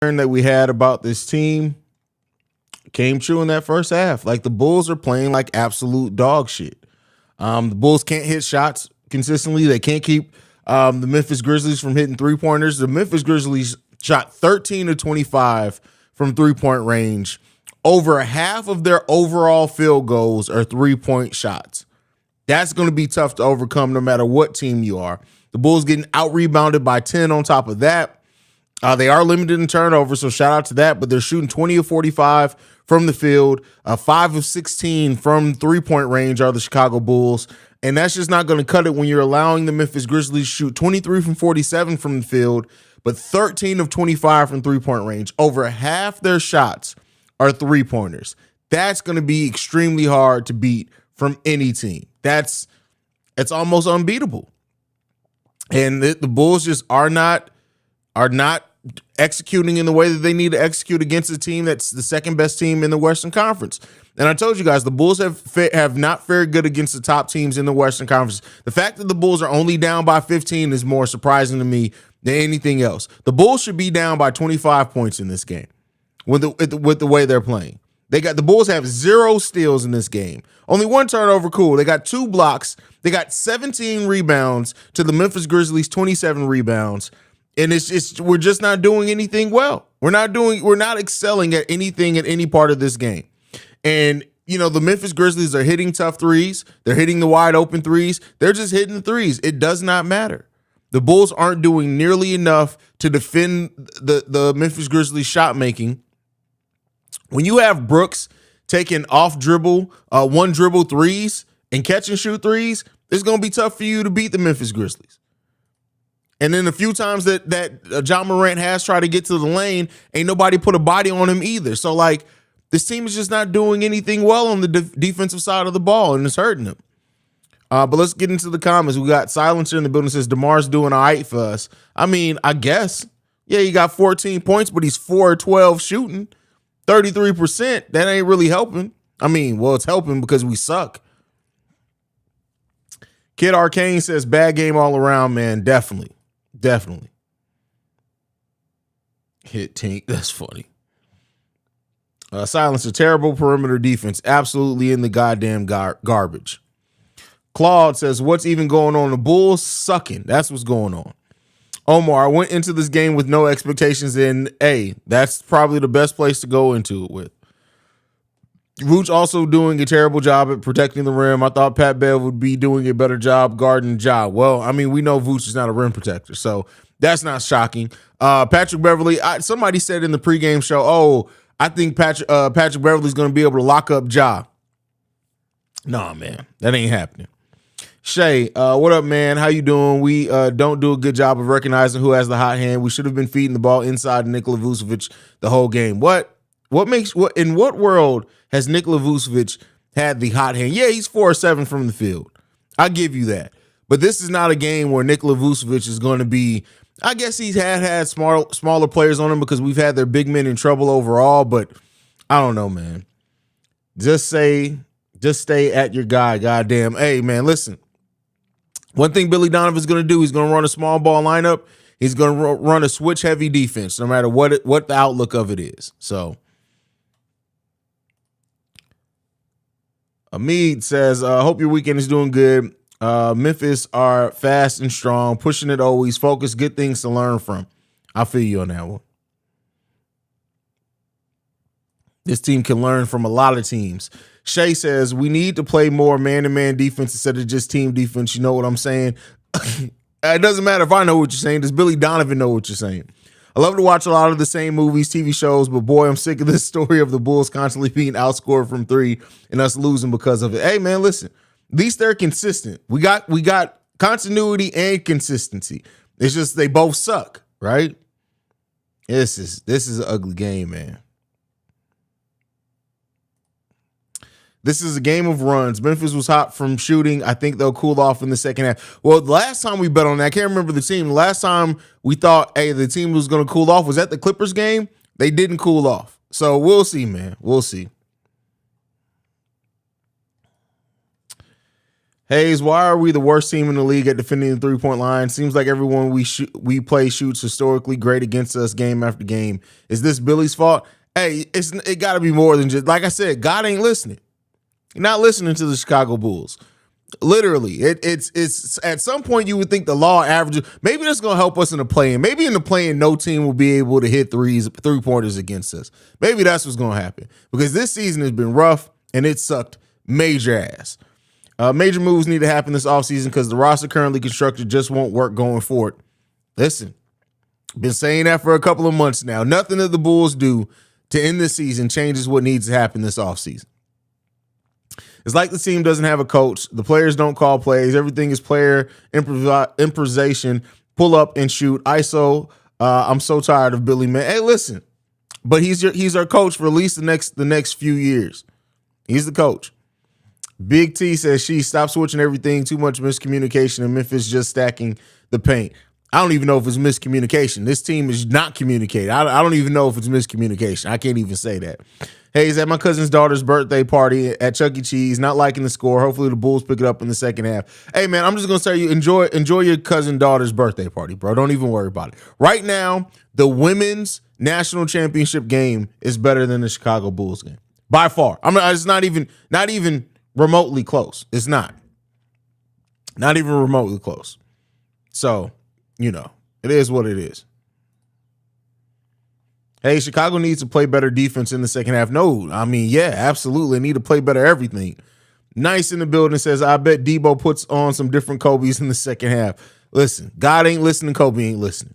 that we had about this team came true in that first half. Like, the Bulls are playing like absolute dog shit. The Bulls can't hit shots consistently. They can't keep the Memphis Grizzlies from hitting three-pointers. The Memphis Grizzlies shot 13 of 25 from three-point range. Over half of their overall field goals are three-point shots. That's going to be tough to overcome no matter what team you are. The Bulls getting out-rebounded by 10 on top of that. They are limited in turnovers, so shout out to that, but they're shooting 20 of 45 from the field. 5 of 16 from three-point range are the Chicago Bulls, and that's just not going to cut it when you're allowing the Memphis Grizzlies to shoot 23 from 47 from the field, but 13 of 25 from three-point range. Over half their shots are three-pointers. That's going to be extremely hard to beat from any team. It's almost unbeatable. And the Bulls just are not executing in the way that they need to execute against a team that's the second best team in the Western Conference. And I told you guys, the Bulls have not fared good against the top teams in the Western Conference. The fact that the Bulls are only down by 15 is more surprising to me than anything else. The Bulls should be down by 25 points in this game with the way they're playing. The Bulls have 0 steals in this game. Only 1 turnover, cool. They got 2 blocks. They got 17 rebounds to the Memphis Grizzlies 27 rebounds. And we're just not doing anything well. We're not excelling at anything at any part of this game. And, the Memphis Grizzlies are hitting tough threes. They're hitting the wide open threes. They're just hitting the threes. It does not matter. The Bulls aren't doing nearly enough to defend the Memphis Grizzlies shot making. When you have Brooks taking off dribble, one dribble threes and catch and shoot threes, it's going to be tough for you to beat the Memphis Grizzlies. And then a few times that John Morant has tried to get to the lane, ain't nobody put a body on him either. So, this team is just not doing anything well on the defensive side of the ball, and it's hurting them. But let's get into the comments. We got Silencer in the building, says DeMar's doing all right for us. I mean, I guess. Yeah, he got 14 points, but he's 4-12 shooting. 33%. That ain't really helping. I mean, well, it's helping because we suck. Kid Arcane says bad game all around, man. Definitely. Hit Tink. That's funny. Silencer, terrible perimeter defense. Absolutely in the goddamn garbage. Claude says, what's even going on? The Bulls sucking. That's what's going on. Omar, I went into this game with no expectations, and that's probably the best place to go into it with. Vooch also doing a terrible job at protecting the rim. I thought Pat Bev would be doing a better job guarding Ja. Well, I mean, we know Vooch is not a rim protector, so that's not shocking. Patrick Beverly, somebody said in the pregame show, I think Patrick Beverly's going to be able to lock up Ja. Nah, man, that ain't happening. Shay, what up, man? How you doing? We don't do a good job of recognizing who has the hot hand. We should have been feeding the ball inside Nikola Vucevic the whole game. In what world has Nikola Vucevic had the hot hand? Yeah, he's 4-7 from the field. I'll give you that. But this is not a game where Nikola Vucevic is going to be, I guess he's had smaller players on him because we've had their big men in trouble overall, but I don't know, man. Just stay at your guy, goddamn. Hey, man, listen. One thing Billy Donovan's going to do, he's going to run a small ball lineup. He's going to run a switch-heavy defense, no matter what the outlook of it is. So, Hamid says, hope your weekend is doing good. Memphis are fast and strong, pushing it always, focus, good things to learn from. I feel you on that one. This team can learn from a lot of teams. Shay says, we need to play more man-to-man defense instead of just team defense. You know what I'm saying? It doesn't matter if I know what you're saying. Does Billy Donovan know what you're saying? I love to watch a lot of the same movies, TV shows, but boy, I'm sick of this story of the Bulls constantly being outscored from 3 and us losing because of it. Hey, man, listen. At least they're consistent. We got continuity and consistency. It's just they both suck, right? This is an ugly game, man. This is a game of runs. Memphis was hot from shooting. I think they'll cool off in the second half. Well, the last time we bet on that, I can't remember the team. The last time we thought, the team was going to cool off was that the Clippers game. They didn't cool off. So we'll see, man. We'll see. Haize, why are we the worst team in the league at defending the three-point line? Seems like everyone we play shoots historically great against us game after game. Is this Billy's fault? Hey, it got to be more than just, like I said, God ain't listening. You're not listening to the Chicago Bulls. Literally, it's at some point you would think the law averages. Maybe that's going to help us in the play-in. Maybe in the play-in, no team will be able to hit three-pointers against us. Maybe that's what's going to happen because this season has been rough and it sucked major ass. Major moves need to happen this offseason because the roster currently constructed just won't work going forward. Listen, been saying that for a couple of months now. Nothing that the Bulls do to end this season changes what needs to happen this offseason. It's like the team doesn't have a coach. The players don't call plays. Everything is player improvisation, pull up and shoot. ISO. I'm so tired of Billy, man. Hey, listen, but he's our coach for at least the next few years. He's the coach. Big T says she stopped switching everything. Too much miscommunication in Memphis, just stacking the paint. I don't even know if it's miscommunication. This team is not communicating. I don't even know if it's miscommunication. I can't even say that. Hey, he's at my cousin's daughter's birthday party at Chuck E. Cheese. Not liking the score. Hopefully the Bulls pick it up in the second half. Hey, man, I'm just going to say you enjoy your cousin daughter's birthday party, bro. Don't even worry about it. Right now, the women's national championship game is better than the Chicago Bulls game. By far. It's not even remotely close. It's not even remotely close. So, it is what it is. Hey, Chicago needs to play better defense in the second half. No, yeah, absolutely. They need to play better everything. Nice in the building says, I bet Debo puts on some different Kobe's in the second half. Listen, God ain't listening. Kobe ain't listening.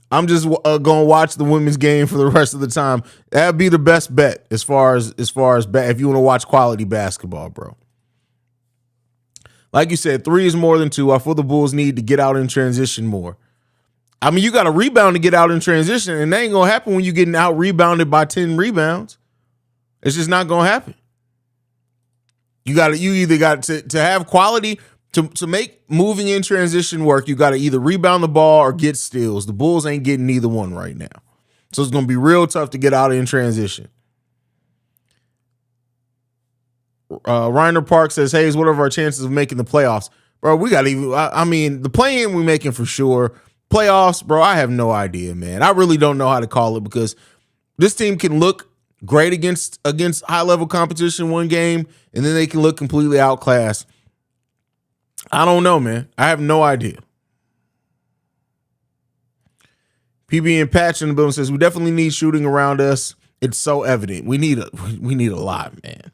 I'm just going to watch the women's game for the rest of the time. That'd be the best bet as far as bet if you want to watch quality basketball, bro. Like you said, 3 is more than 2. I feel the Bulls need to get out in transition more. You got to rebound to get out in transition, and that ain't going to happen when you're getting out rebounded by 10 rebounds. It's just not going to happen. You either got to have quality to make moving in transition work. You got to either rebound the ball or get steals. The Bulls ain't getting neither one right now. So it's going to be real tough to get out in transition. Reiner Park says, Haize, what are our chances of making the playoffs? Bro, we got the play-in we're making for sure. Playoffs, bro, I have no idea, man. I really don't know how to call it because this team can look great against high-level competition one game, and then they can look completely outclassed. I don't know, man. I have no idea. PB and Patch in the building says, we definitely need shooting around us. It's so evident. We need a lot, man.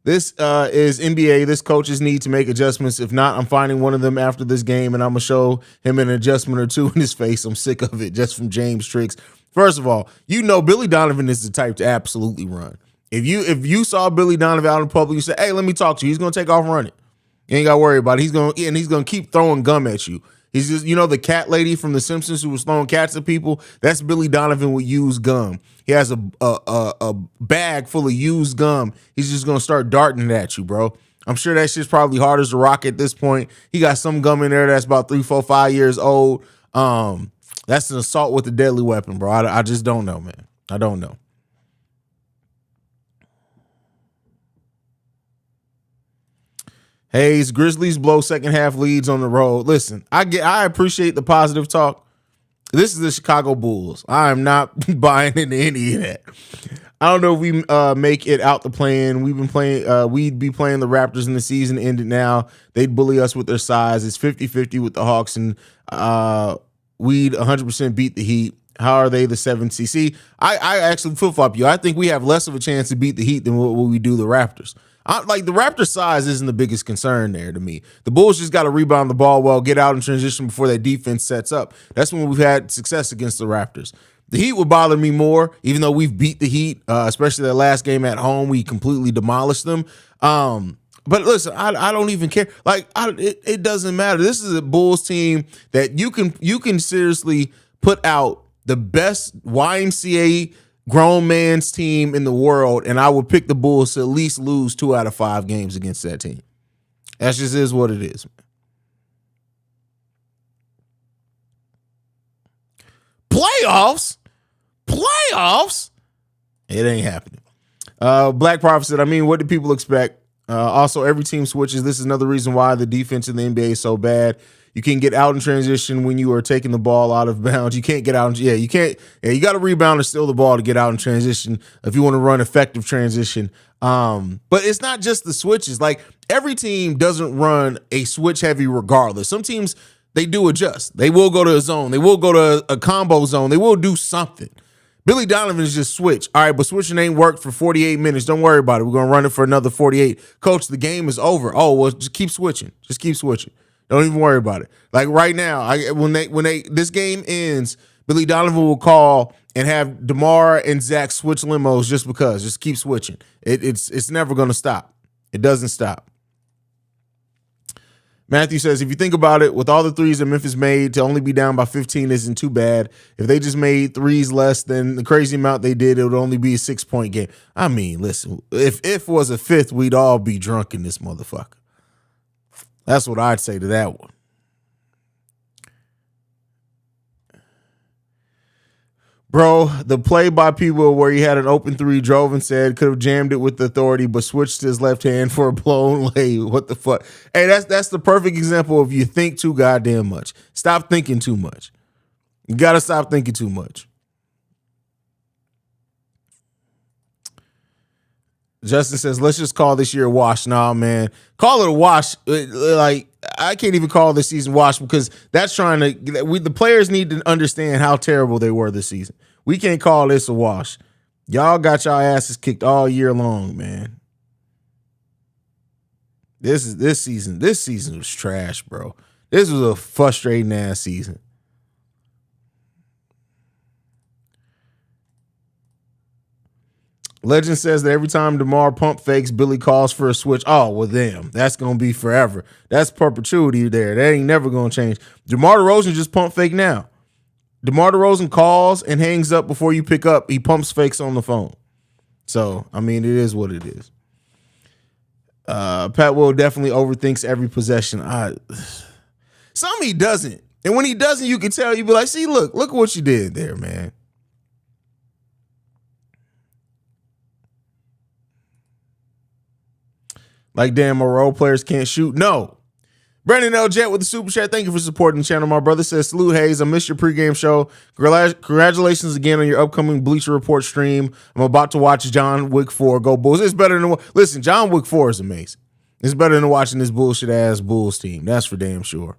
This is NBA. This coaches need to make adjustments. If not, I'm finding one of them after this game, and I'm going to show him an adjustment or two in his face. I'm sick of it, just from James Tricks. First of all, Billy Donovan is the type to absolutely run. If you saw Billy Donovan out in public, you say, hey, let me talk to you. He's going to take off running. You ain't got to worry about it. He's going to keep throwing gum at you. He's just, the cat lady from The Simpsons who was throwing cats at people. That's Billy Donovan with used gum. He has a bag full of used gum. He's just gonna start darting it at you, bro. I'm sure that shit's probably hard as a rock at this point. He got some gum in there that's about 3, 4, 5 years old. That's an assault with a deadly weapon, bro. I just don't know, man. I don't know. Haize, Grizzlies blow second half leads on the road. Listen, I appreciate the positive talk. This is the Chicago Bulls. I am not buying into any of that. I don't know if we make it out the play-in. We'd be playing the Raptors in the season ended now. They'd bully us with their size. It's 50-50 with the Hawks, and we'd 100% beat the Heat. How are they the 7th seed? See, I actually flip-flop you. I think we have less of a chance to beat the Heat than what we do the Raptors. The Raptors' size isn't the biggest concern there to me. The Bulls just got to rebound the ball well, get out in transition before that defense sets up. That's when we've had success against the Raptors. The Heat would bother me more, even though we've beat the Heat, especially that last game at home. We completely demolished them. But listen, I don't even care. It doesn't matter. This is a Bulls team that you can seriously put out the best YMCA grown man's team in the world, and I would pick the Bulls to at least lose 2 out of 5 games against that team. That just is what it is. Playoffs? It ain't happening. Black Prophet said, what do people expect? Also, every team switches. This is another reason why the defense in the NBA is so bad. You can get out in transition when you are taking the ball out of bounds. You can't get out. You can't. Yeah, you got to rebound and steal the ball to get out in transition if you want to run effective transition. But it's not just the switches. Like, every team doesn't run a switch heavy regardless. Some teams, they do adjust. They will go to a zone. They will go to a combo zone. They will do something. Billy Donovan is just switch. All right, but switching ain't worked for 48 minutes. Don't worry about it. We're going to run it for another 48. Coach, the game is over. Oh, well, just keep switching. Just keep switching. Don't even worry about it. Like right now, when this game ends, Billy Donovan will call and have DeMar and Zach switch limos just because. Just keep switching. It's never going to stop. It doesn't stop. Matthew says, if you think about it, with all the threes that Memphis made, to only be down by 15 isn't too bad. If they just made threes less than the crazy amount they did, it would only be a 6-point game. I mean, listen, if was a fifth, we'd all be drunk in this motherfucker. That's what I'd say to that one. Bro, the play by people where he had an open three, drove and said could have jammed it with the authority, but switched his left hand for a blown lay. What the fuck? Hey, that's the perfect example of you think too goddamn much. Stop thinking too much. You got to stop thinking too much. Justin says, let's just call this year a wash. Nah, man. Call it a wash. Like, I can't even call this season wash because that's trying to the players need to understand how terrible they were this season. We can't call this a wash. Y'all got y'all asses kicked all year long, man. This season was trash, bro. This was a frustrating ass season. Legend says that every time DeMar pump fakes, Billy calls for a switch. Oh, well, damn. That's going to be forever. That's perpetuity there. That ain't never going to change. DeMar DeRozan just pump fake now. DeMar DeRozan calls and hangs up before you pick up. He pumps fakes on the phone. So, I mean, it is what it is. Pat Will definitely overthinks every possession. Some he doesn't. And when he doesn't, you can tell. You be like, see, look what you did there, man. Like, damn, my role players can't shoot. No. Brandon L. Jet with the super chat. Thank you for supporting the channel. My brother says, salute, Haize. I missed your pregame show. Congratulations again on your upcoming Bleacher Report stream. I'm about to watch John Wick 4 go Bulls. It's better than, listen, John Wick 4 is amazing. It's better than watching this bullshit ass Bulls team. That's for damn sure.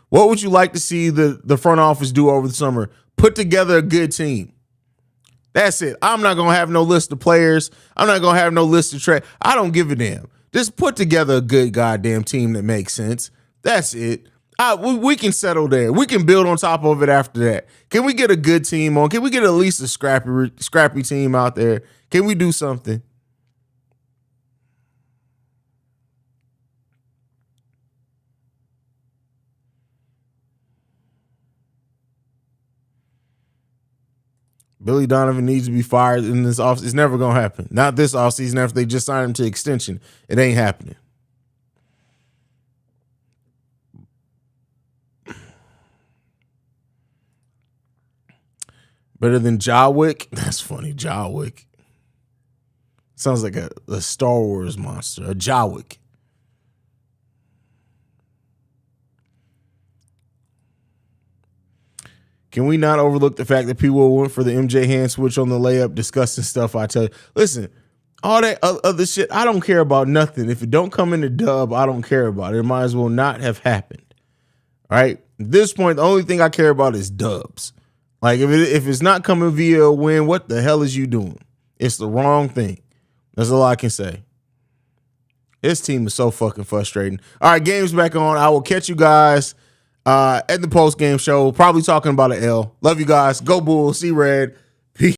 What would you like to see the front office do over the summer? Put together a good team. That's it. I'm not going to have no list of players. I'm not going to have no list of trade. I don't give a damn. Just put together a good goddamn team that makes sense. That's it. We can settle there. We can build on top of it after that. Can we get a good team on? Can we get at least a scrappy team out there? Can we do something? Billy Donovan needs to be fired in this offseason. It's never going to happen. Not this offseason after they just signed him to extension. It ain't happening. Better than Jawick? That's funny. Jawick. Sounds like a Star Wars monster. A Jawick. Can we not overlook the fact that people went for the MJ hand switch on the layup? Disgusting stuff, I tell you. Listen, all that other shit, I don't care about nothing. If it don't come in the dub, I don't care about it. It might as well not have happened. All right? At this point, the only thing I care about is dubs. Like, if it's not coming via a win, what the hell is you doing? It's the wrong thing. That's all I can say. This team is so fucking frustrating. All right, game's back on. I will catch you guys at the post-game show, probably talking about an L. Love you guys. Go Bulls. See Red.